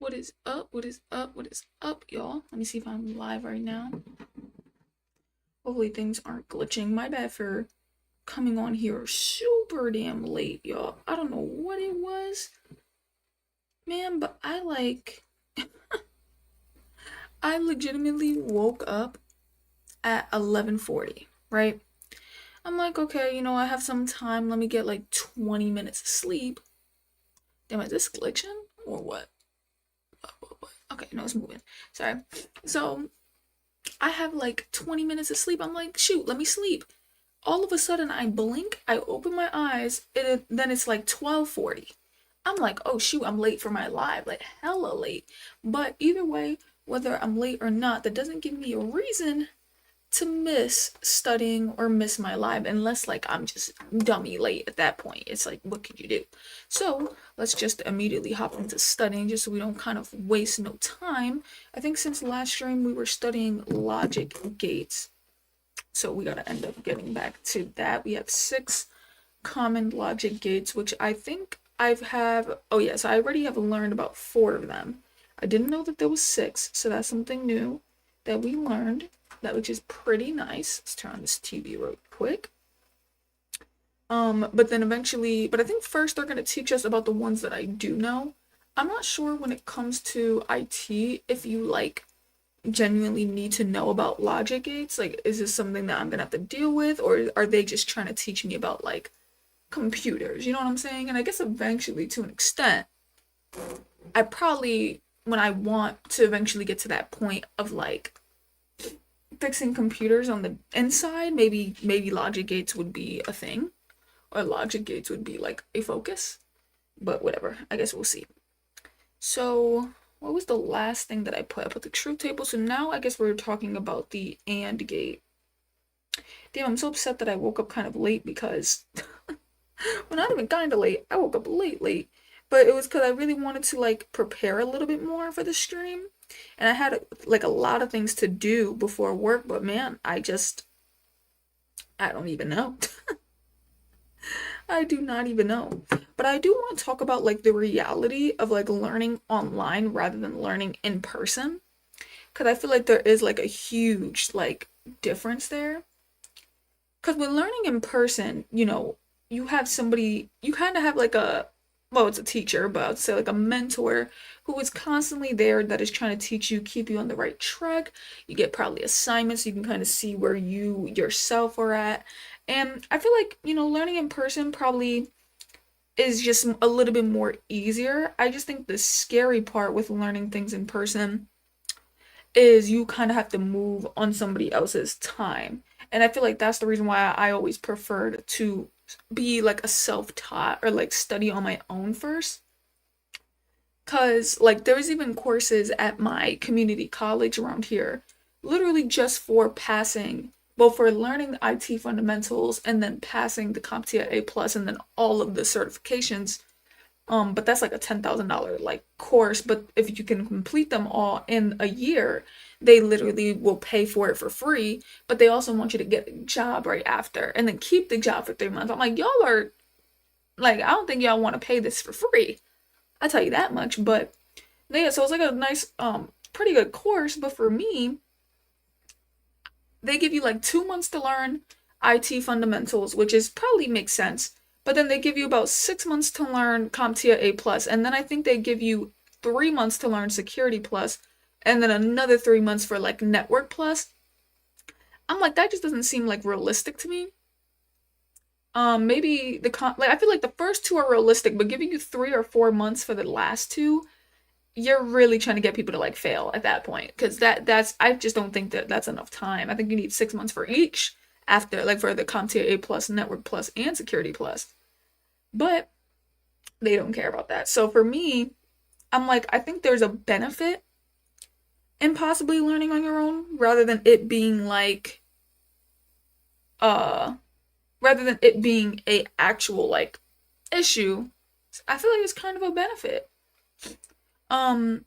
What is up? What is up? What is up, y'all? Let me see if I'm live right now. Hopefully things aren't glitching. My bad for coming on here super damn late, y'all. I don't know what it was, man, but I legitimately woke up at 11:40, right? I'm like, okay, I have some time. Let me get like 20 minutes of sleep. Damn, is this glitching or what? What? Okay, no, it's moving. Sorry. So I have like 20 minutes of sleep. I'm like, shoot, let me sleep. All of a sudden, I blink, I open my eyes, and then it's like 12:40. I'm like, oh shoot, I'm late for my live, like hella late. But either way, whether I'm late or not, that doesn't give me a reason to miss studying or miss my live unless like I'm just dummy late at that point. It's like, what could you do? So let's just immediately hop into studying just so we don't kind of waste no time. I think since last stream we were studying logic gates. So we gotta end up getting back to that. We have 6 common logic gates, which I think oh yes, I already have learned about 4 of them. I didn't know that there was 6, so that's something new that we learned, which is pretty nice. Let's turn on this TV real quick. But then eventually, but I think first they're gonna teach us about the ones that I do know. I'm not sure when it comes to IT if you like genuinely need to know about logic gates? Like, is this something that I'm gonna have to deal with, or are they just trying to teach me about like computers? You know what I'm saying? And I guess eventually, to an extent, I probably, when I want to eventually get to that point of like fixing computers on the inside, maybe logic gates would be a thing, or logic gates would be like a focus. But whatever, I guess we'll see. So what was the last thing that I put? I put the truth table. So now I guess we're talking about the AND gate. Damn, I'm so upset that I woke up kind of late because well, not even kind of late. I woke up late. But it was because I really wanted to like prepare a little bit more for the stream. And I had like a lot of things to do before work, but man, I don't even know. I do not even know. But I do want to talk about like the reality of like learning online rather than learning in person. Because I feel like there is like a huge like difference there. Because when learning in person, you have somebody, you kind of have like well, it's a teacher, but I'd say like a mentor who is constantly there that is trying to teach you, keep you on the right track. You get probably assignments, so you can kind of see where you yourself are at. And I feel like, learning in person probably is just a little bit more easier. I just think the scary part with learning things in person is you kind of have to move on somebody else's time. And I feel like that's the reason why I always preferred to be like a self-taught or like study on my own first. Cause like there's even courses at my community college around here, literally just for passing, well, for learning the IT fundamentals and then passing the CompTIA A plus and then all of the certifications. But that's like a $10,000 like course. But if you can complete them all in a year, they literally will pay for it for free. But they also want you to get a job right after and then keep the job for 3 months. I'm like, y'all are like, I don't think y'all want to pay this for free. I tell you that much. But yeah, so it's like a nice, pretty good course. But for me, they give you like 2 months to learn IT fundamentals, which is probably makes sense. But then they give you about 6 months to learn CompTIA A plus, and then I think they give you 3 months to learn Security plus, and then another 3 months for like Network plus. I'm like, that just doesn't seem like realistic to me. Maybe like I feel like the first two are realistic, but giving you 3 or 4 months for the last two, you're really trying to get people to like fail at that point because that's I just don't think that that's enough time. I think you need 6 months for each after like for the CompTIA A plus, Network plus, and Security plus. But they don't care about that. So for me, I'm like I think there's a benefit in possibly learning on your own uh rather than it being a actual like issue. I feel like it's kind of a benefit.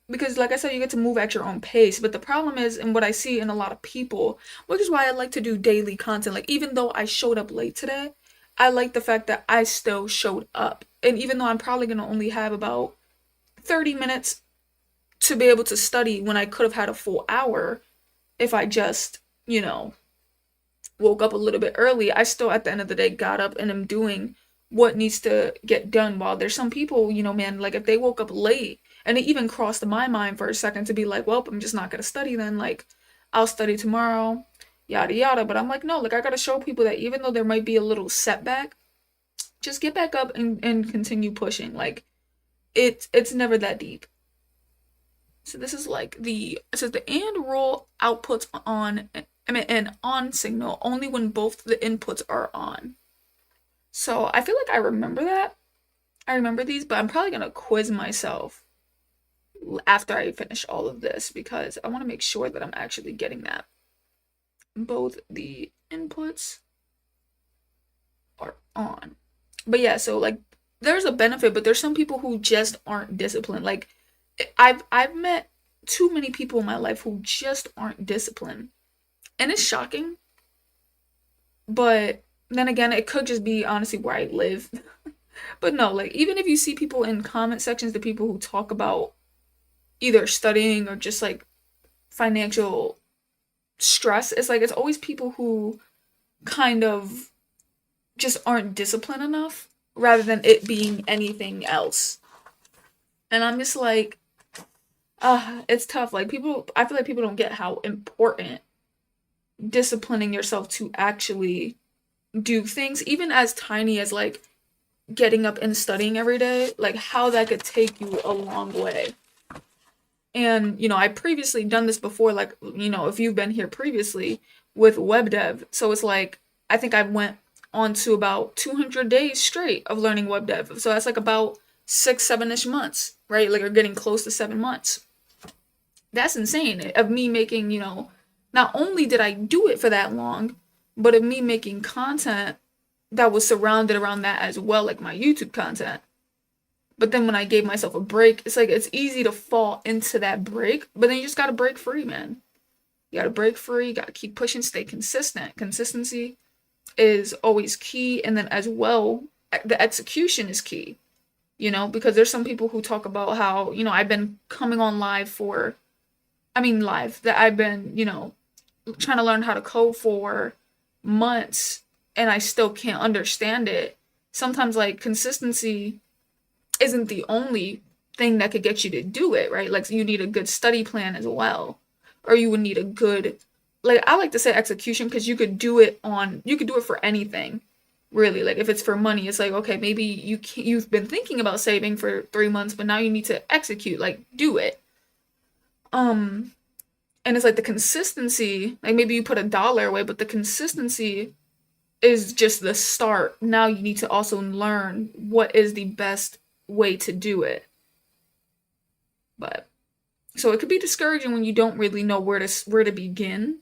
Because like I said, you get to move at your own pace. But the problem is, and what I see in a lot of people, which is why I like to do daily content. Like even though I showed up late today, I like the fact that I still showed up. And even though I'm probably gonna only have about 30 minutes to be able to study when I could have had a full hour if I just, you know, woke up a little bit early. I still, at the end of the day, got up and am doing what needs to get done. While there's some people, man, like if they woke up late, and it even crossed my mind for a second to be like, well, I'm just not gonna study then. Like, I'll study tomorrow, yada yada. But I'm like, no, like I gotta show people that even though there might be a little setback, just get back up and continue pushing. Like, it's never that deep. So this is like it says the and roll outputs on, I mean, an on signal only when both the inputs are on. So I feel like I remember that. I remember these, but I'm probably gonna quiz myself after I finish all of this because I want to make sure that I'm actually getting that. Both the inputs are on. But yeah, so like there's a benefit, but there's some people who just aren't disciplined. Like I've met too many people in my life who just aren't disciplined. And it's shocking, but then again, it could just be honestly where I live. But no, like even if you see people in comment sections, the people who talk about either studying or just like financial stress, it's like it's always people who kind of just aren't disciplined enough rather than it being anything else. And I'm just like, it's tough. Like people, I feel like people don't get how important disciplining yourself to actually do things, even as tiny as like getting up and studying every day, like how that could take you a long way. And, I previously done this before, like, if you've been here previously with web dev. So it's like, I think I went on to about 200 days straight of learning web dev. So that's like about 6, 7-ish months, right? Like, you're getting close to 7 months. That's insane. Of me making, not only did I do it for that long, but of me making content that was surrounded around that as well, like my YouTube content. But then when I gave myself a break, it's like it's easy to fall into that break, but then you just gotta break free, man. You gotta break free, you gotta keep pushing, stay consistent. Consistency is always key, and then as well, the execution is key, because there's some people who talk about how, I've been coming on live live, that I've been, trying to learn how to code for months, and I still can't understand it. Sometimes, like, consistency isn't the only thing that could get you to do it, right? Like you need a good study plan as well. Or you would need a good, like I like to say execution because you could do it for anything. Really. Like if it's for money, it's like, okay, maybe you've been thinking about saving for 3 months, but now you need to execute, like do it. And it's like the consistency, like maybe you put $1 away, but the consistency is just the start. Now you need to also learn what is the best way to do it. But so it could be discouraging when you don't really know where to begin.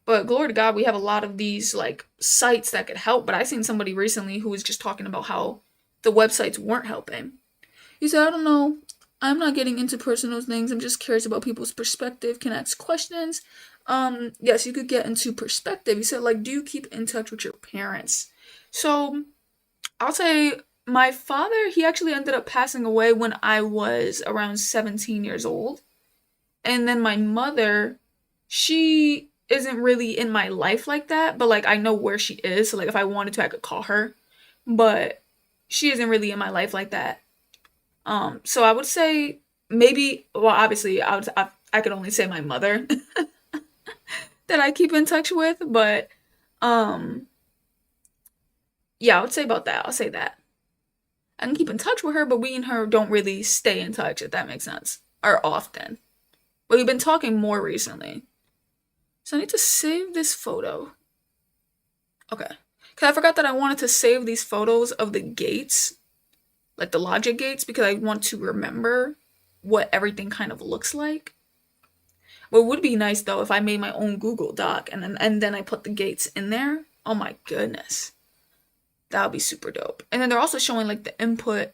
But glory to God, we have a lot of these like sites that could help. But I seen somebody recently who was just talking about how the websites weren't helping. He said, I don't know. I'm not getting into personal things. I'm just curious about people's perspective. Can I ask questions? Yes, you could get into perspective. He said, like, do you keep in touch with your parents? So I'll say my father, he actually ended up passing away when I was around 17 years old. And then my mother, she isn't really in my life like that, but like I know where she is. So like if I wanted to, I could call her. But she isn't really in my life like that. So I would say maybe, well, obviously I could only say my mother that I keep in touch with, but yeah, I would say about that. I'll say that. I can keep in touch with her, but we and her don't really stay in touch, if that makes sense. Or often. But we've been talking more recently. So I need to save this photo. Okay. Because I forgot that I wanted to save these photos of the gates. Like the logic gates, because I want to remember what everything kind of looks like. What would be nice though if I made my own Google Doc and then I put the gates in there. Oh my goodness. That would be super dope. And then they're also showing like the input,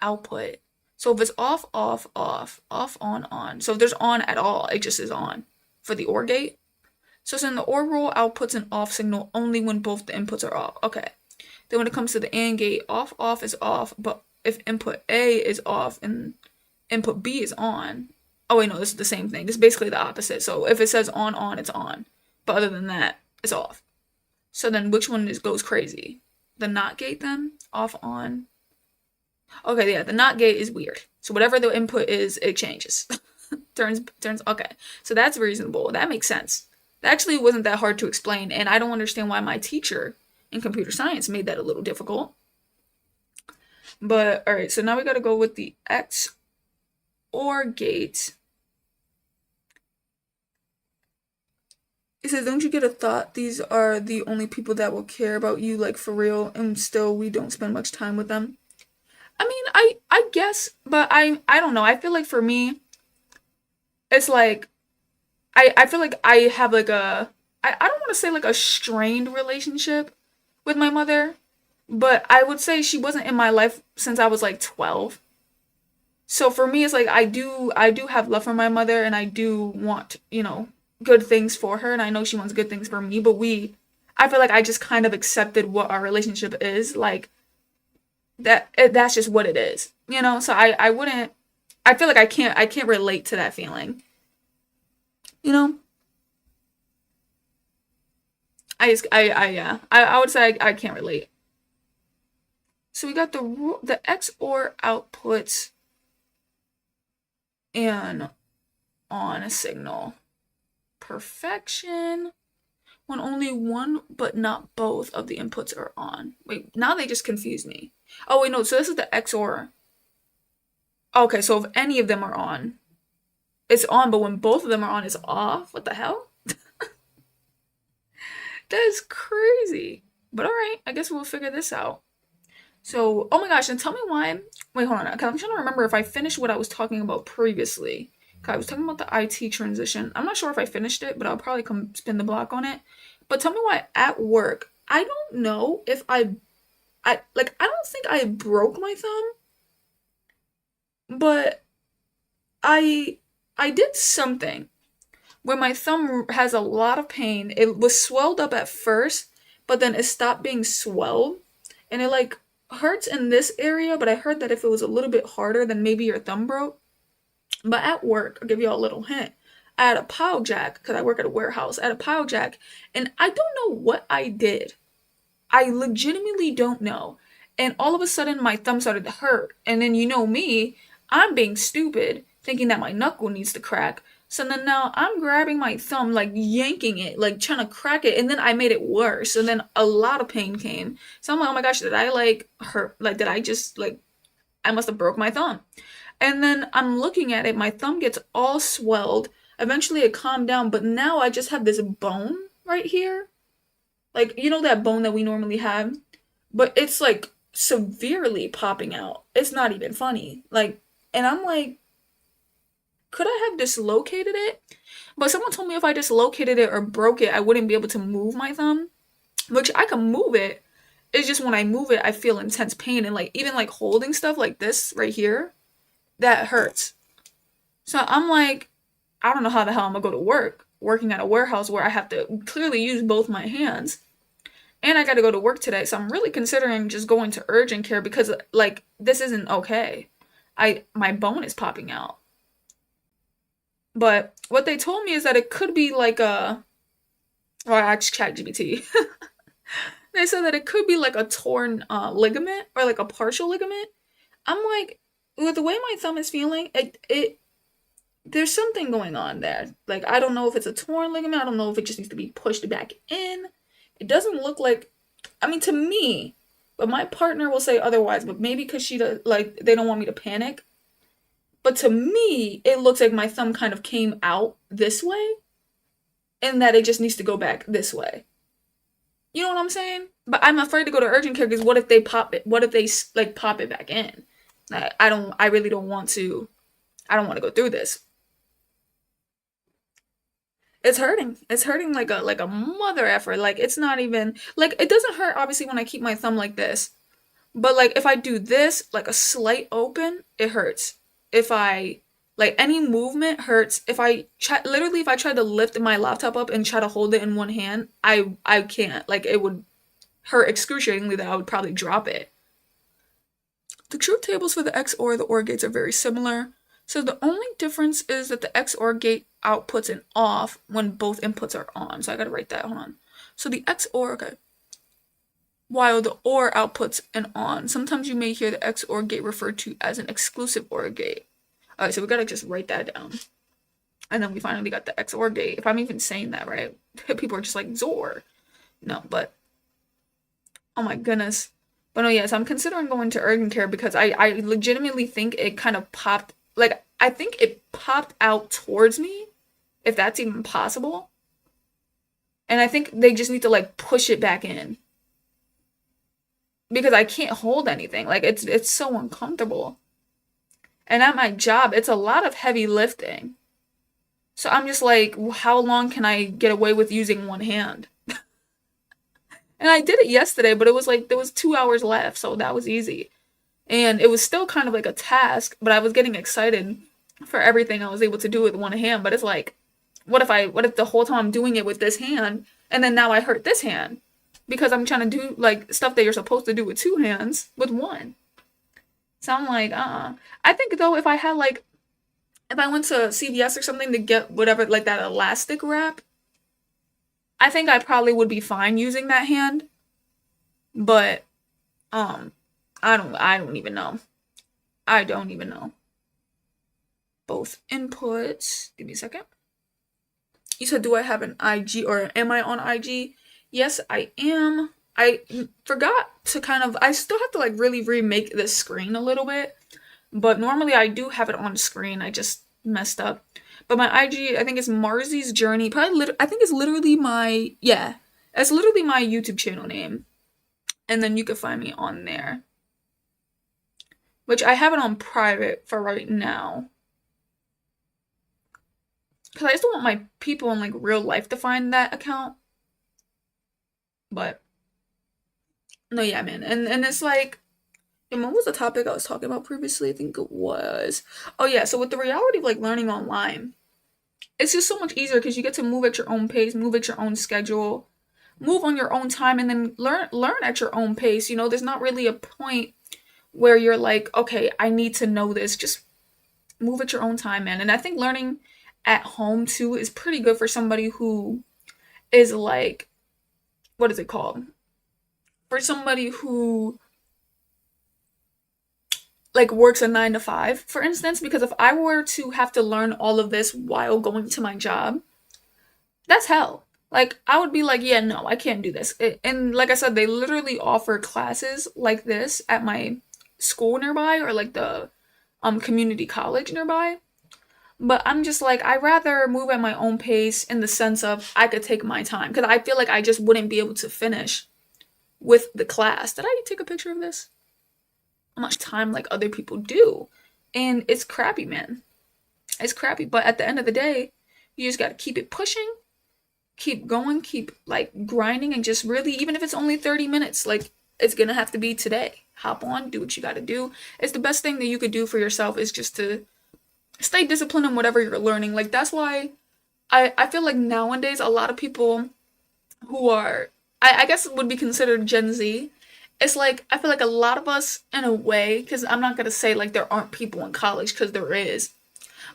output. So if it's off, on. So if there's on at all, it just is on for the OR gate. So it's in the OR rule outputs an off signal only when both the inputs are off. Okay. Then when it comes to the AND gate, off is off. But if input A is off and input B is on. Oh wait, no, this is the same thing. This is basically the opposite. So if it says on, it's on. But other than that, it's off. So then which one goes crazy? The not gate then? Off, on. Okay, yeah, the not gate is weird. So whatever the input is, it changes. turns okay. So that's reasonable. That makes sense. That actually wasn't that hard to explain, and I don't understand why my teacher in computer science made that a little difficult. But all right, so now we got to go with the X or gate. It says, don't you get a thought these are the only people that will care about you, like for real, and still we don't spend much time with them? I mean, I guess, but I don't know. I feel like for me, it's like I feel like I have like I don't want to say like a strained relationship with my mother, but I would say she wasn't in my life since I was like 12. So for me it's like I do have love for my mother, and I do want, good things for her, and I know she wants good things for me, but I feel like I just kind of accepted what our relationship is, like that's just what it is. So I wouldn't, I feel like I can't relate to that feeling. You know? I would say I can't relate. So we got the XOR outputs and on a signal. Perfection. When only one but not both of the inputs are on. Wait, now they just confuse me. Oh wait, no, so this is the XOR. Okay, so if any of them are on, it's on, but when both of them are on, it's off. What the hell? That is crazy. But all right, I guess we'll figure this out. So, oh my gosh, and tell me why. Wait, hold on, because I'm trying to remember if I finished what I was talking about previously. 'Cause I was talking about the IT transition. I'm not sure if I finished it, but I'll probably come spin the block on it. But tell me why at work, I don't know if I don't think I broke my thumb, but I I did something where my thumb has a lot of pain. It was swelled up at first, but then it stopped being swelled, and it like hurts in this area, but I heard that if it was a little bit harder, then maybe your thumb broke. But at work, I'll give you all a little hint. I had a pile jack because I work at a warehouse. I had a pile jack, and I don't know what I did. I legitimately don't know. And all of a sudden, my thumb started to hurt. And then you know me, I'm being stupid, thinking that my knuckle needs to crack. So then now I'm grabbing my thumb, like yanking it, like trying to crack it, and then I made it worse. And then a lot of pain came. So I'm like, oh my gosh, did I like hurt? Like, did I just like, I must have broke my thumb. And then I'm looking at it, my thumb gets all swelled. Eventually it calmed down, but now I just have this bone right here. Like, that bone that we normally have? But it's like severely popping out. It's not even funny. Like, and I'm like, could I have dislocated it? But someone told me if I dislocated it or broke it, I wouldn't be able to move my thumb, which I can move it. It's just when I move it, I feel intense pain, and like even like holding stuff like this right here, that hurts. So I'm like, I don't know how the hell I'm gonna go to work, working at a warehouse where I have to clearly use both my hands. And I gotta go to work today, so I'm really considering just going to urgent care because like this isn't okay. My bone is popping out. But what they told me is that it could be like or I asked ChatGPT. They said that it could be like a torn ligament or like a partial ligament. I'm like, with the way my thumb is feeling, it there's something going on there. Like I don't know if it's a torn ligament. I don't know if it just needs to be pushed back in. It doesn't look like, I mean, to me, but my partner will say otherwise. But maybe because like they don't want me to panic. But to me, it looks like my thumb kind of came out this way, and that it just needs to go back this way. You know what I'm saying? But I'm afraid to go to urgent care because what if they pop it? What if they like pop it back in? I don't. I really don't want to. I don't want to go through this. It's hurting. It's hurting like a mother effort. Like it's not even like it doesn't hurt obviously when I keep my thumb like this. But like if I do this, like a slight open, it hurts. If I like any movement hurts. If I try literally if I try to lift my laptop up and try to hold it in one hand, I can't. Like it would hurt excruciatingly that I would probably drop it. The truth tables for the X or the OR gates are very similar. So the only difference is that the XOR gate outputs an off when both inputs are on. So I gotta write that, hold on. So the XOR, okay, while the OR outputs an on. Sometimes you may hear the XOR gate referred to as an exclusive OR gate. Alright, so we gotta just write that down. And then we finally got the XOR gate. If I'm even saying that right, people are just like, Zor. No, but, oh my goodness. But no, yes, I'm considering going to urgent care because I legitimately think it kind of popped, like, I think it popped out towards me, if that's even possible. And I think they just need to, like, push it back in. Because I can't hold anything. Like, it's so uncomfortable. And at my job, it's a lot of heavy lifting. So I'm just like, how long can I get away with using one hand? And I did it yesterday, but it was like there was 2 hours left, so that was easy. And it was still kind of like a task, but I was getting excited for everything I was able to do with one hand. But it's like, what if the whole time I'm doing it with this hand, and then now I hurt this hand because I'm trying to do like stuff that you're supposed to do with two hands with one. So I'm like, I think though, if I went to CVS or something to get whatever, like that elastic wrap, I think I probably would be fine using that hand. But um, I don't even know. I don't even know. Both inputs. Give me a second. You said, do I have an IG or am I on IG? Yes, I am. I forgot to I still have to like really remake this screen a little bit, but normally I do have it on screen. I just messed up. But my IG, I think it's Marzy's Journey. I think it's literally it's literally my YouTube channel name. And then you can find me on there, which I have it on private for right now. Because I just don't want my people in like real life to find that account. But no, yeah, man. And it's like, and what was the topic I was talking about previously? I think it was, oh yeah. So with the reality of like learning online, it's just so much easier because you get to move at your own pace, move at your own schedule, move on your own time, and then learn at your own pace. You know, there's not really a point where you're like, okay, I need to know this. Just move at your own time, man. And I think learning at home too is pretty good for somebody who is like, what is it called? For somebody who like works a 9 to 5, for instance, because if I were to have to learn all of this while going to my job, that's hell. Like I would be like, yeah, no, I can't do this. And like I said, they literally offer classes like this at my school nearby or like the community college nearby. But I'm just like, I rather move at my own pace in the sense of I could take my time because I feel like I just wouldn't be able to finish with the class. Did I take a picture of this? How much time like other people do. And it's crappy, man. It's crappy. But at the end of the day, you just gotta keep it pushing, keep going, keep like grinding, and just really, even if it's only 30 minutes, like it's gonna have to be today. Hop on, do what you gotta do. It's the best thing that you could do for yourself is just to stay disciplined in whatever you're learning. Like that's why I feel like nowadays a lot of people who are I guess would be considered Gen Z. It's like I feel like a lot of us in a way, because I'm not gonna say like there aren't people in college because there is,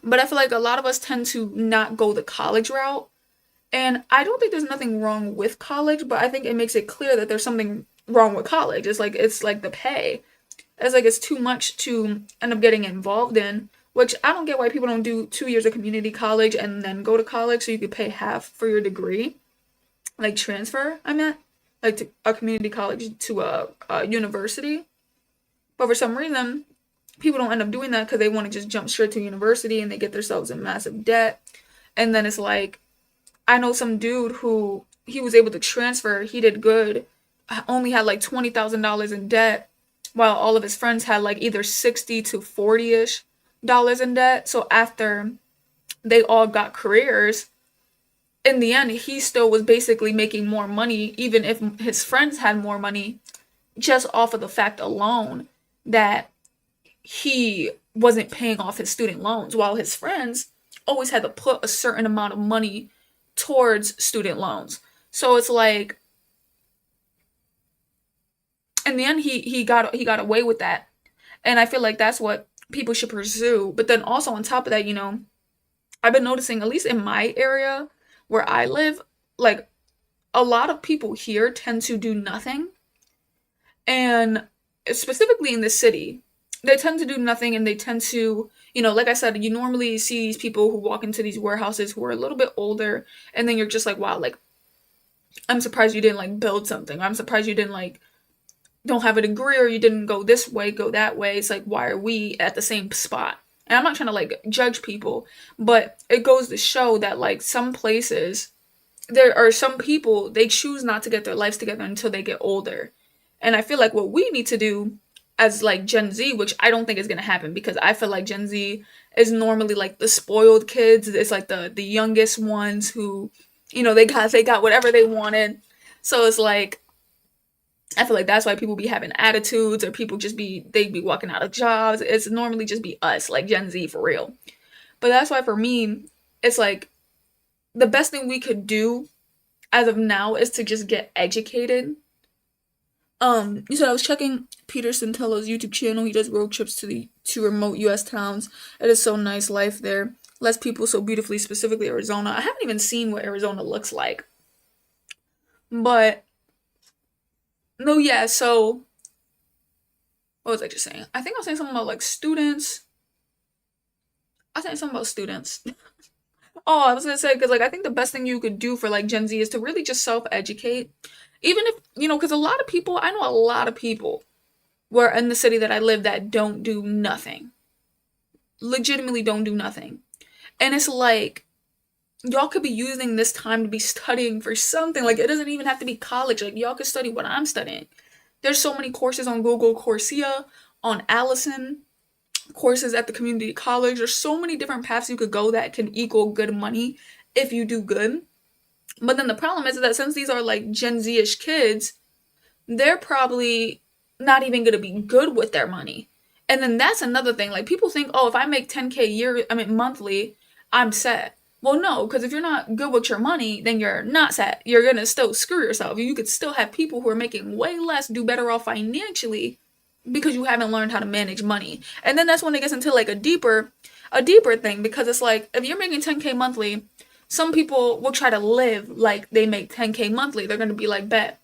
but I feel like a lot of us tend to not go the college route. And I don't think there's nothing wrong with college, but I think it makes it clear that there's something wrong with college. It's like the pay. It's like it's too much to end up getting involved in, which I don't get why people don't do 2 years of community college and then go to college so you could pay half for your degree. Like transfer, I meant. Like to a community college to a university. But for some reason, people don't end up doing that because they want to just jump straight to university and they get themselves in massive debt. And then it's like, I know some dude who he was able to transfer, he did good, only had like $20,000 in debt, while all of his friends had like either 60 to 40-ish dollars in debt. So after they all got careers, in the end, he still was basically making more money, even if his friends had more money, just off of the fact alone that he wasn't paying off his student loans, while his friends always had to put a certain amount of money towards student loans. So it's like in the end he got away with that. And I feel like that's what people should pursue. But then also on top of that, I've been noticing, at least in my area where I live, like a lot of people here tend to do nothing. And specifically in the city, they tend to do nothing and they tend to, like I said, you normally see these people who walk into these warehouses who are a little bit older, and then you're just like, wow, like, I'm surprised you didn't like build something. I'm surprised you didn't like don't have a degree or you didn't go this way, go that way. It's like, why are we at the same spot? And I'm not trying to like judge people, but it goes to show that like some places, there are some people, they choose not to get their lives together until they get older. And I feel like what we need to do as like Gen Z, which I don't think is going to happen because I feel like Gen Z is normally like the spoiled kids. It's like the youngest ones who, they got whatever they wanted. So it's like I feel like that's why people be having attitudes or people just they be walking out of jobs. It's normally just be us, like Gen Z for real. But that's why for me, it's like the best thing we could do as of now is to just get educated. You said I was checking Peter Santello's YouTube channel. He does road trips to remote US towns. It is so nice life there. Less people so beautifully, specifically Arizona. I haven't even seen what Arizona looks like. But no, yeah, so what was I just saying? I think I was saying something about like students. I was saying something about students. Oh, I was gonna say because like I think the best thing you could do for like Gen Z is to really just self-educate. Even if because a lot of people, I know a lot of people where in the city that I live that don't do nothing. Legitimately don't do nothing. And it's like y'all could be using this time to be studying for something. Like it doesn't even have to be college. Like y'all could study what I'm studying. There's so many courses on Google, CompTIA, on Allison, courses at the community college. There's so many different paths you could go that can equal good money if you do good. But then the problem is that since these are like Gen Z-ish kids, they're probably not even going to be good with their money. And then that's another thing. Like people think, oh, if I make 10K a year, I mean monthly, I'm set. Well, no, because if you're not good with your money, then you're not set. You're going to still screw yourself. You could still have people who are making way less do better off financially because you haven't learned how to manage money. And then that's when it gets into like a deeper thing because it's like if you're making 10K monthly, some people will try to live like they make 10K monthly. They're going to be like, bet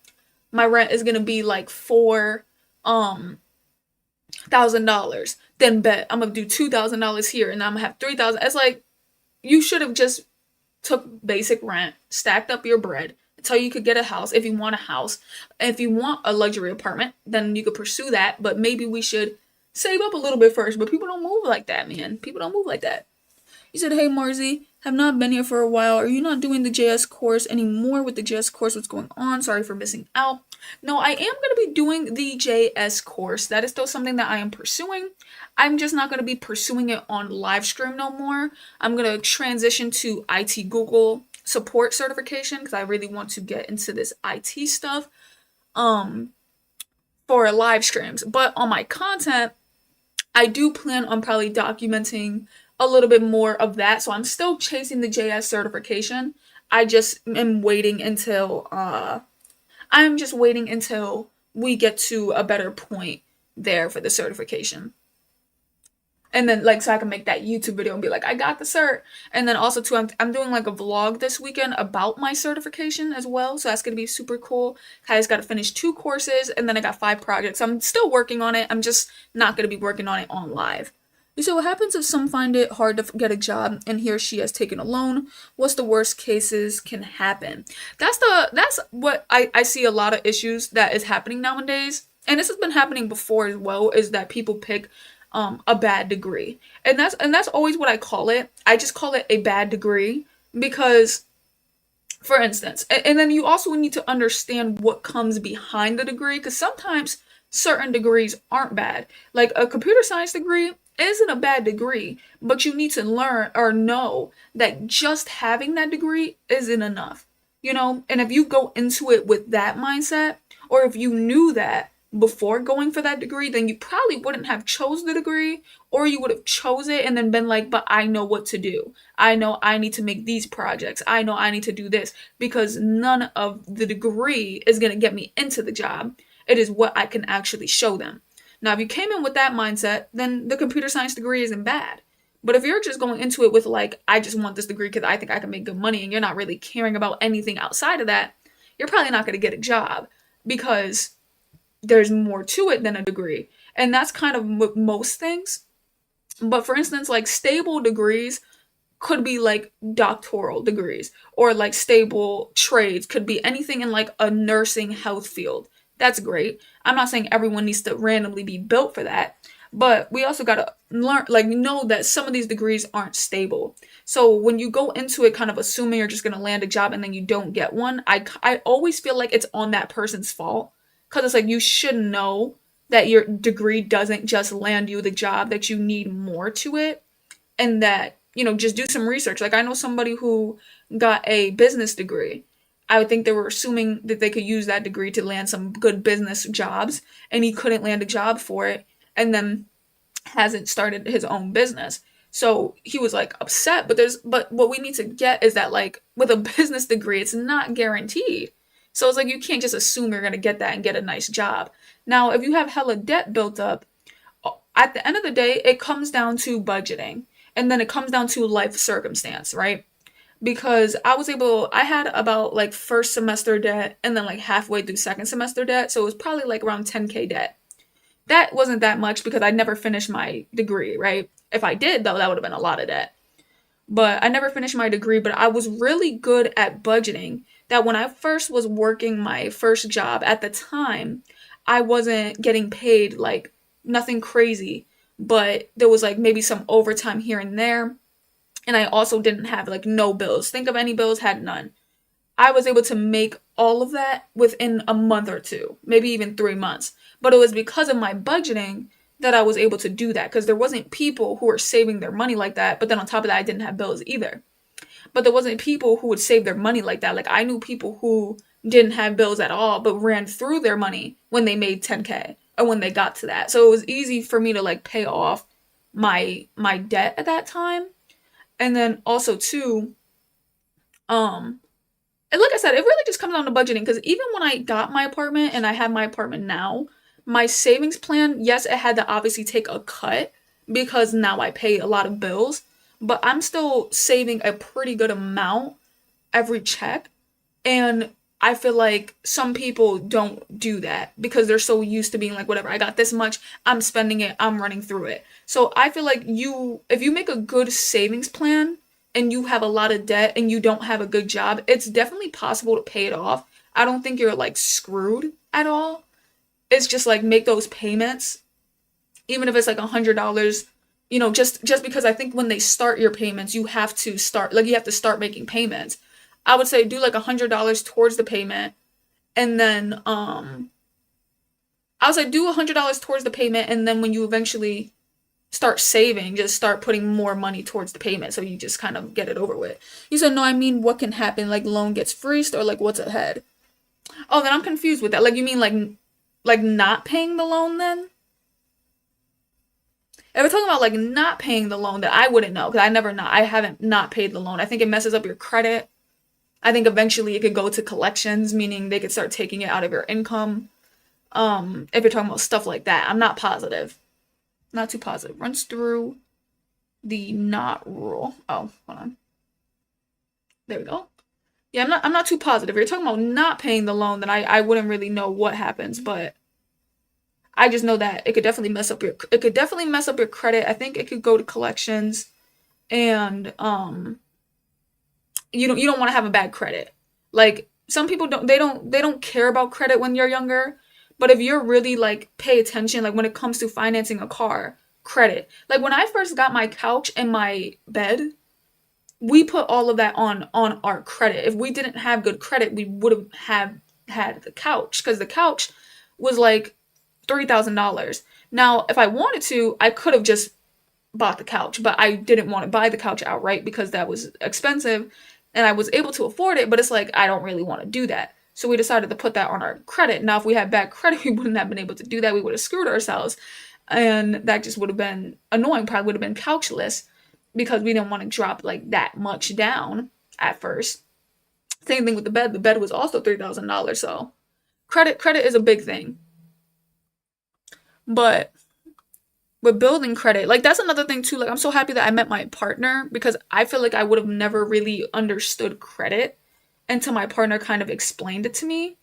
my rent is going to be like $4,000. Then bet I'm going to do $2,000 here and I'm going to have 3,000. It's like you should have just took basic rent, stacked up your bread until you could get a house if you want a house. If you want a luxury apartment, then you could pursue that. But maybe we should save up a little bit first. But people don't move like that, man. People don't move like that. You said, hey, Marzi, have not been here for a while. Are you not doing the JS course anymore with the JS course? What's going on? Sorry for missing out. No, I am going to be doing the JS course. That is still something that I am pursuing. I'm just not going to be pursuing it on live stream no more. I'm going to transition to IT Google support certification because I really want to get into this IT stuff for live streams. But on my content, I do plan on probably documenting a little bit more of that. So I'm still chasing the JS certification. I just am waiting until we get to a better point there for the certification. And then like so I can make that YouTube video and be like, I got the cert. And then also too, I'm doing like a vlog this weekend about my certification as well. So that's gonna be super cool. I just gotta finish 2 courses and then I got 5 projects. I'm still working on it. I'm just not gonna be working on it on live. So what happens if some find it hard to get a job and he or she has taken a loan? What's the worst cases can happen? That's what I see a lot of issues that is happening nowadays. And this has been happening before as well, is that people pick a bad degree. And that's always what I call it. I just call it a bad degree because for instance, and then you also need to understand what comes behind the degree because sometimes certain degrees aren't bad. Like a computer science degree isn't a bad degree, but you need to learn or know that just having that degree isn't enough. And if you go into it with that mindset, or if you knew that before going for that degree, then you probably wouldn't have chose the degree, or you would have chose it and then been like, but I know what to do. I know I need to make these projects. I know I need to do this because none of the degree is going to get me into the job. It is what I can actually show them. Now, if you came in with that mindset, then the computer science degree isn't bad. But if you're just going into it with like, I just want this degree because I think I can make good money, and you're not really caring about anything outside of that, you're probably not going to get a job because there's more to it than a degree. And that's kind of most things. But for instance, like stable degrees could be like doctoral degrees, or like stable trades could be anything in like a nursing health field. That's great. I'm not saying everyone needs to randomly be built for that, but we also got to learn, like, know that some of these degrees aren't stable. So when you go into it kind of assuming you're just going to land a job and then you don't get one, I always feel like it's on that person's fault, because it's like you should know that your degree doesn't just land you the job, that you need more to it, and that, just do some research. Like, I know somebody who got a business degree. I would think they were assuming that they could use that degree to land some good business jobs, and he couldn't land a job for it, and then hasn't started his own business. So he was like upset, but what we need to get is that, like, with a business degree, it's not guaranteed. So it's like you can't just assume you're gonna get that and get a nice job. Now, if you have hella debt built up, at the end of the day, it comes down to budgeting, and then it comes down to life circumstance, right? Because I had about like first semester debt and then like halfway through second semester debt. So it was probably like around 10K debt. That wasn't that much because I never finished my degree, right? If I did, though, that would have been a lot of debt. But I never finished my degree, but I was really good at budgeting. That when I first was working my first job at the time, I wasn't getting paid like nothing crazy, but there was like maybe some overtime here and there. And I also didn't have like no bills. Think of any bills, had none. I was able to make all of that within a month or two, maybe even 3 months. But it was because of my budgeting that I was able to do that, because there wasn't people who were saving their money like that. But then on top of that, I didn't have bills either. But there wasn't people who would save their money like that. Like, I knew people who didn't have bills at all, but ran through their money when they made 10K or when they got to that. So it was easy for me to like pay off my debt at that time. And then also too, um, and like I said, it really just comes down to budgeting, because even when I got my apartment and I have my apartment now, my savings plan, yes, it had to obviously take a cut because now I pay a lot of bills, but I'm still saving a pretty good amount every check. And I feel like some people don't do that because they're so used to being like, whatever, I got this much, I'm spending it, I'm running through it. So I feel like if you make a good savings plan and you have a lot of debt and you don't have a good job, it's definitely possible to pay it off. I don't think you're like screwed at all. It's just like make those payments, even if it's like $100. Just because I think when they start your payments, you have to start making payments. I would say do like $100 towards the payment, and then I would say do $100 towards the payment, and then when you eventually start saving, just start putting more money towards the payment, so you just kind of get it over with. You said, no, I mean, what can happen? Like, loan gets freezed, or like what's ahead? Oh, then I'm confused with that. Like, you mean like not paying the loan then? If we're talking about like not paying the loan, that I wouldn't know, because I haven't not paid the loan. I think it messes up your credit. I think eventually it could go to collections, meaning they could start taking it out of your income. If you're talking about stuff like that, I'm not positive. Not too positive. Runs through the not rule. Oh, hold on. There we go. Yeah, I'm not too positive. If you're talking about not paying the loan, then I wouldn't really know what happens, but I just know that it could definitely mess up your credit. I think it could go to collections, and you don't want to have a bad credit. Like, some people don't care about credit when you're younger, but if you're really like pay attention, like when it comes to financing a car, credit. Like, when I first got my couch and my bed, we put all of that on our credit. If we didn't have good credit, we would have had the couch, because the couch was like $3,000. Now, if I wanted to, I could have just bought the couch, but I didn't want to buy the couch outright because that was expensive, and I was able to afford it, but it's like I don't really want to do that. So we decided to put that on our credit. Now, if we had bad credit, we wouldn't have been able to do that. We would have screwed ourselves, and that just would have been annoying. Probably would have been couchless because we didn't want to drop like that much down at first. Same thing with the bed. The bed was also $3,000. So credit is a big thing. But with building credit, like that's another thing too. Like I'm so happy that I met my partner because I feel like I would have never really understood credit until my partner kind of explained it to me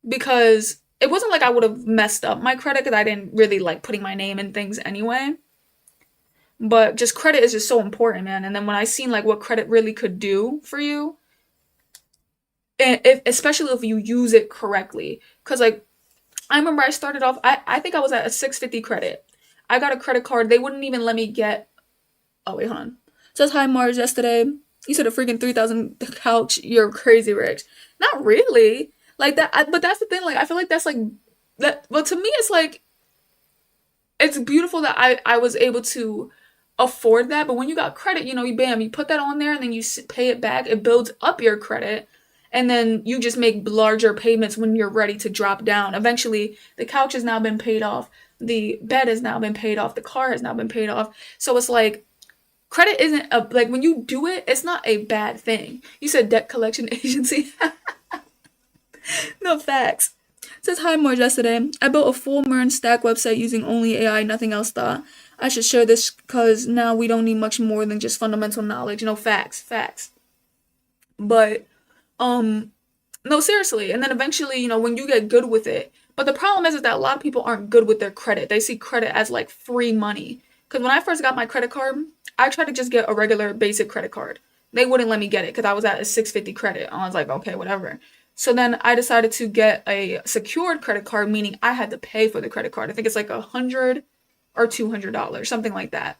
because it wasn't like I would have messed up my credit because I didn't really like putting my name in things anyway. But just credit is just so important, man. And then when I seen like what credit really could do for you, and if, especially if you use it correctly, because like I remember I started off, I think I was at a 650 credit. I got a credit card. They wouldn't even let me get. Oh wait, hold on. It says hi Mars yesterday. You said a freaking 3,000 couch. You're crazy rich. Not really. Like that. But that's the thing. Like I feel like that's like that. Well, to me, it's like it's beautiful that I was able to afford that. But when you got credit, you bam, you put that on there and then you pay it back. It builds up your credit. And then you just make larger payments when you're ready to drop down. Eventually, the couch has now been paid off. The bed has now been paid off. The car has now been paid off. So it's like credit isn't a like when you do it, it's not a bad thing. You said debt collection agency. No facts. It says hi more yesterday. I built a full MERN stack website using only AI, nothing else thought. I should share this because now we don't need much more than just fundamental knowledge. Facts, facts. But um no, seriously. And then eventually, when you get good with it. But the problem is that a lot of people aren't good with their credit. They see credit as like free money. Because when I first got my credit card, I tried to just get a regular basic credit card. They wouldn't let me get it because I was at a 650 credit. I was like, okay, whatever. So then I decided to get a secured credit card, meaning I had to pay for the credit card. I think it's like $100 or $200, something like that.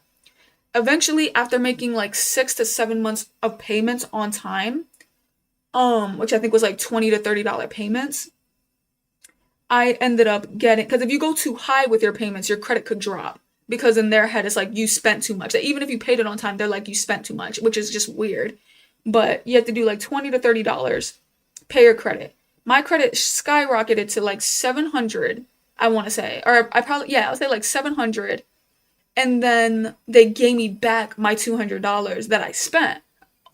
Eventually, after making like 6 to 7 months of payments on time, which I think was like $20 to $30 payments, I ended up getting because if you go too high with your payments, your credit could drop because in their head it's like you spent too much. Even if you paid it on time, they're like you spent too much, which is just weird. But you have to do like $20 to $30, pay your credit. My credit skyrocketed to like 700, I want to say, or I probably I'll say like 700, and then they gave me back my $200 that I spent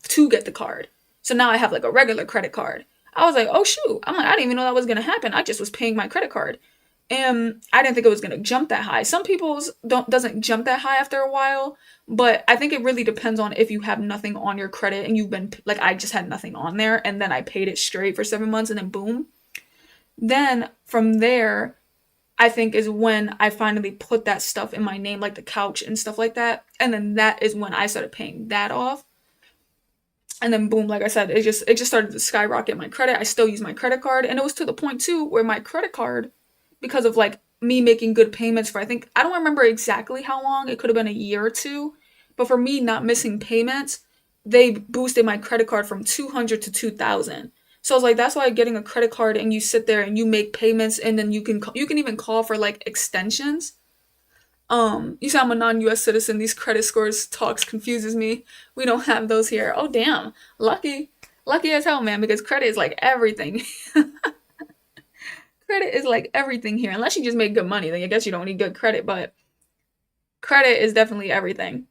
to get the card. So now I have like a regular credit card. I was like, oh shoot. I'm like, I didn't even know that was gonna happen. I just was paying my credit card. And I didn't think it was gonna jump that high. Some people's don't doesn't jump that high after a while, but I think it really depends on if you have nothing on your credit and you've been like I just had nothing on there and then I paid it straight for 7 months and then boom. Then from there, I think is when I finally put that stuff in my name, like the couch and stuff like that. And then that is when I started paying that off. And then boom, like I said, it just started to skyrocket my credit. I still use my credit card, and it was to the point too where my credit card, because of like me making good payments for I don't remember exactly how long. It could have been a year or two, but for me not missing payments, they boosted my credit card from 200 to 2,000. So I was like, that's why getting a credit card and you sit there and you make payments, and then you can even call for like extensions. You say I'm a non-US citizen. These credit scores talks confuses me. We don't have those here. Oh damn. Lucky. Lucky as hell, man, because credit is like everything. Credit is like everything here. Unless you just make good money, then I guess you don't need good credit, but credit is definitely everything.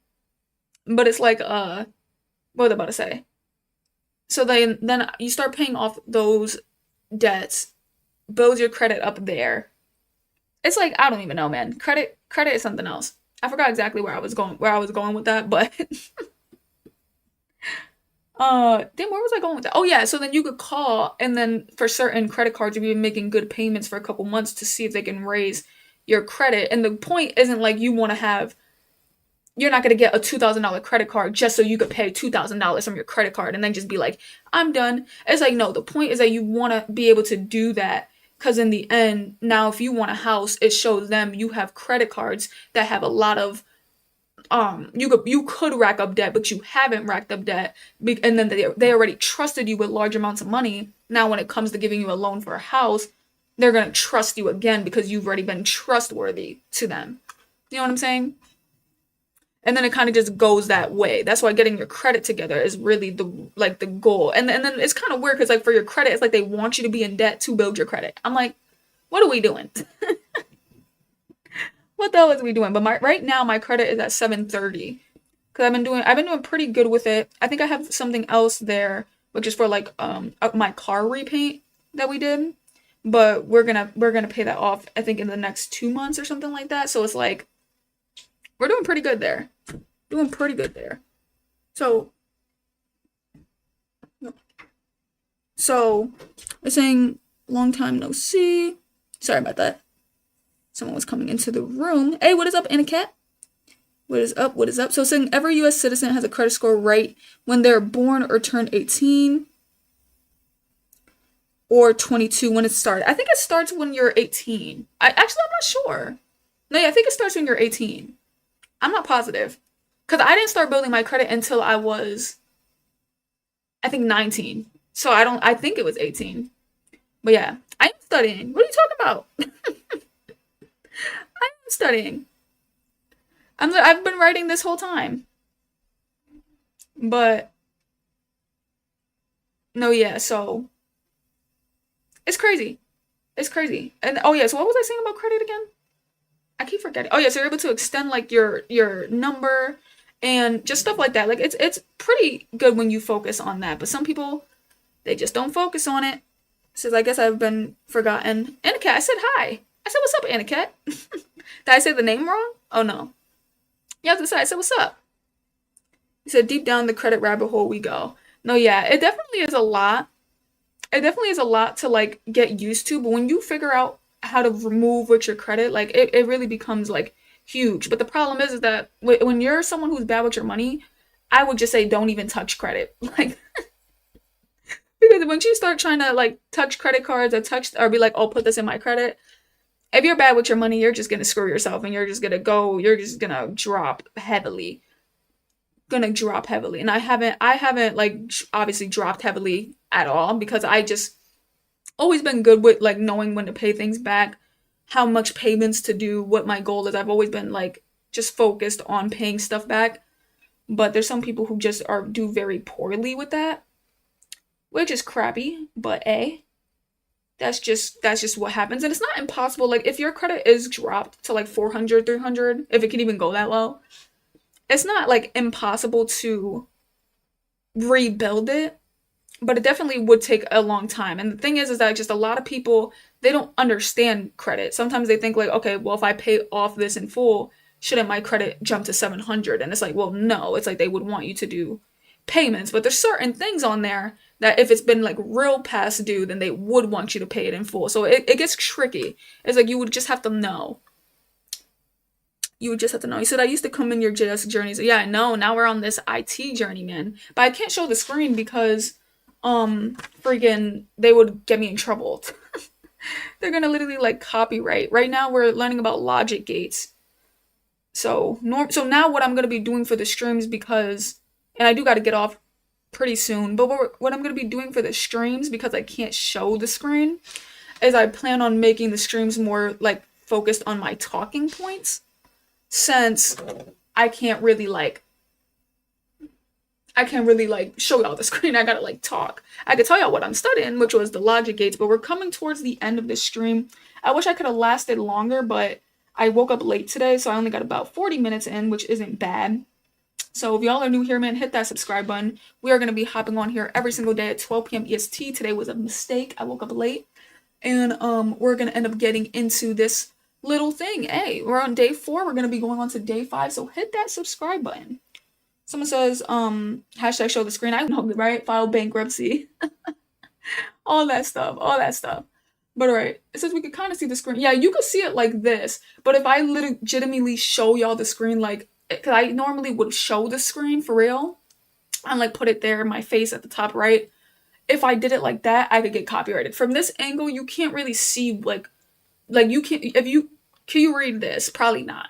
But it's like what was I about to say? So then you start paying off those debts, build your credit up there. It's like I don't even know, man. Credit is something else. I forgot exactly where I was going with that, but then where was I going with that? Oh yeah, so then you could call and then for certain credit cards you've been making good payments for a couple months to see if they can raise your credit. And the point isn't like you're not gonna get a $2,000 credit card just so you could pay $2,000 from your credit card and then just be like, I'm done. It's like no, the point is that you wanna be able to do that because in the end, now if you want a house, it shows them you have credit cards that have a lot of you could rack up debt, but you haven't racked up debt, and then they already trusted you with large amounts of money. Now, when it comes to giving you a loan for a house, they're gonna trust you again because you've already been trustworthy to them. You know what I'm saying? And then it kind of just goes that way. That's why getting your credit together is really the goal. And then it's kind of weird because like for your credit, it's like they want you to be in debt to build your credit. I'm like, what are we doing? What the hell is we doing? But my right now my credit is at 730 because I've been doing pretty good with it. I think I have something else there, which is for like my car repaint that we did. but we're gonna pay that off, I think, in the next 2 months or something like that. So it's like we're doing pretty good there. Doing pretty good there. So so we're saying long time no see. Sorry about that. Someone was coming into the room. Hey, what is up, Anacat? What is up? What is up? So saying every U.S. citizen has a credit score right when they're born or turn 18 or 22 when it started. I think it starts when you're 18. I'm not sure. No, yeah, I think it starts when you're 18. I'm not positive. Because I didn't start building my credit until I was, I think, 19. So I think it was 18. But yeah, I'm studying. What are you talking about? I'm studying. I've been writing this whole time. But no, yeah, so it's crazy. It's crazy. And oh yeah, so what was I saying about credit again? I keep forgetting. Oh yeah, so you're able to extend like your number and just stuff like that. Like it's pretty good when you focus on that. But some people they just don't focus on it. Says I guess I've been forgotten. Anacat, I said hi. I said what's up, Anacat? Did I say the name wrong? Oh no. Yeah, I said what's up. He said deep down the credit rabbit hole we go. No, yeah, it definitely is a lot. It definitely is a lot to like get used to, but when you figure out how to remove with your credit, like it really becomes like huge. But the problem is that when you're someone who's bad with your money, I would just say don't even touch credit. Like because once you start trying to like touch credit cards or touch or be like, oh, put this in my credit, if you're bad with your money, you're just gonna screw yourself and you're just gonna drop heavily. Gonna drop heavily. And I haven't like obviously dropped heavily at all because I just always been good with like knowing when to pay things back, how much payments to do, what my goal is. I've always been like just focused on paying stuff back. But there's some people who just are do very poorly with that, which is crappy, but that's just what happens. And it's not impossible. Like if your credit is dropped to like 400, 300, if it can even go that low, it's not like impossible to rebuild it, but it definitely would take a long time. And the thing is that just a lot of people they don't understand credit. Sometimes they think like, okay, well if I pay off this in full, shouldn't my credit jump to 700? And it's like, well, no. It's like they would want you to do payments, but there's certain things on there that if it's been like real past due, then they would want you to pay it in full. So it gets tricky. It's like you would just have to know. You would just have to know. He said, I used to come in your JS journeys. Yeah, I know. Now we're on this IT journey, man. But I can't show the screen because, freaking, they would get me in trouble. They're gonna literally like copyright. Right now we're learning about logic gates. So now what I'm gonna be doing for the streams because, and I do got to get off pretty soon. But what I'm gonna be doing for the streams because I can't show the screen is I plan on making the streams more like focused on my talking points since I can't really like I can't really like show y'all the screen. I gotta like talk. I could tell y'all what I'm studying, which was the logic gates, but we're coming towards the end of this stream. I wish I could have lasted longer, but I woke up late today, so I only got about 40 minutes in, which isn't bad. So if y'all are new here, man, hit that subscribe button. We are gonna be hopping on here every single day at 12 p.m. EST. Today was a mistake. I woke up late. And we're gonna end up getting into this little thing. Hey, we're on day 4. We're gonna be going on to day 5. So hit that subscribe button. Someone says, hashtag show the screen. I know, right? File bankruptcy. All that stuff. All that stuff. But alright, it says we could kind of see the screen. Yeah, you could see it like this. But if I legitimately show y'all the screen, like, because I normally would show the screen for real, and like put it there, my face at the top right. If I did it like that, I could get copyrighted. From this angle, you can't really see like you can't if you can you read this? Probably not.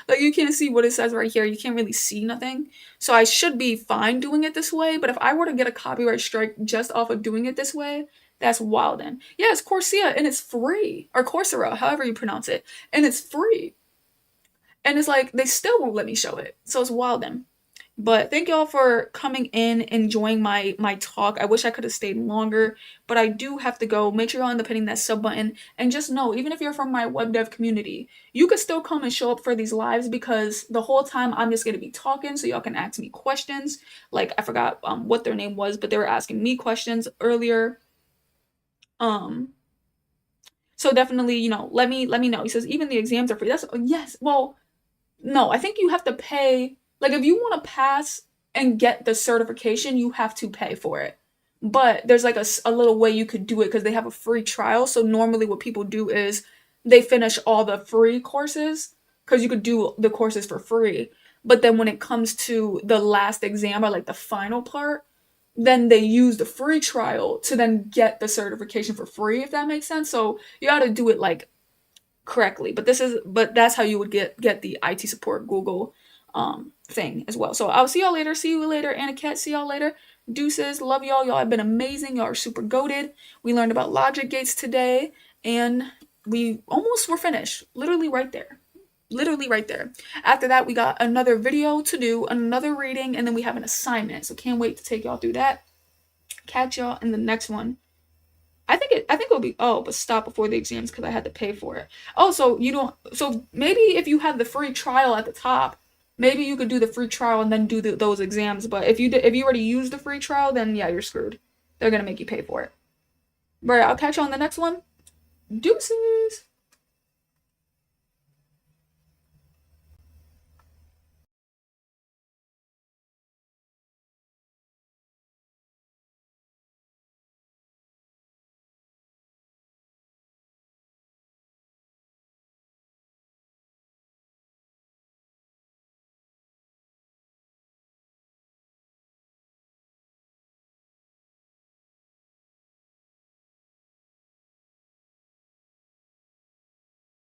Like you can't see what it says right here. You can't really see nothing. So I should be fine doing it this way. But if I were to get a copyright strike just off of doing it this way, that's wildin'. Yeah, it's CompTIA and it's free. Or Coursera, however you pronounce it. And it's free. And it's like they still won't let me show it. So it's wildin'. But thank y'all for coming in, enjoying my talk. I wish I could have stayed longer, but I do have to go. Make sure y'all end up hitting that sub button. And just know, even if you're from my web dev community, you could still come and show up for these lives because the whole time I'm just going to be talking so y'all can ask me questions. Like, I forgot what their name was, but they were asking me questions earlier. Um, So definitely, let me know. He says even the exams are free. That's yes. Well, no, I think you have to pay. Like if you want to pass and get the certification, you have to pay for it. But there's like a little way you could do it because they have a free trial. So normally what people do is they finish all the free courses because you could do the courses for free. But then when it comes to the last exam or like the final part, then they use the free trial to then get the certification for free, if that makes sense. So you got to do it like correctly. But that's how you would get the IT support Google thing as well. So I'll see y'all later. See you later, Anna Cat. See y'all later. Deuces. Love y'all. Y'all have been amazing. Y'all are super goated. We learned about logic gates today, and we almost were finished. Literally right there. Literally right there. After that, we got another video to do, another reading, and then we have an assignment. So can't wait to take y'all through that. Catch y'all in the next one. I think it'll be, oh, but stop before the exams because I had to pay for it. Oh, so you don't, so maybe if you had the free trial at the top, maybe you could do the free trial and then do those exams. But if you already used the free trial, then yeah, you're screwed. They're gonna make you pay for it. Right, I'll catch you on the next one. Deuces.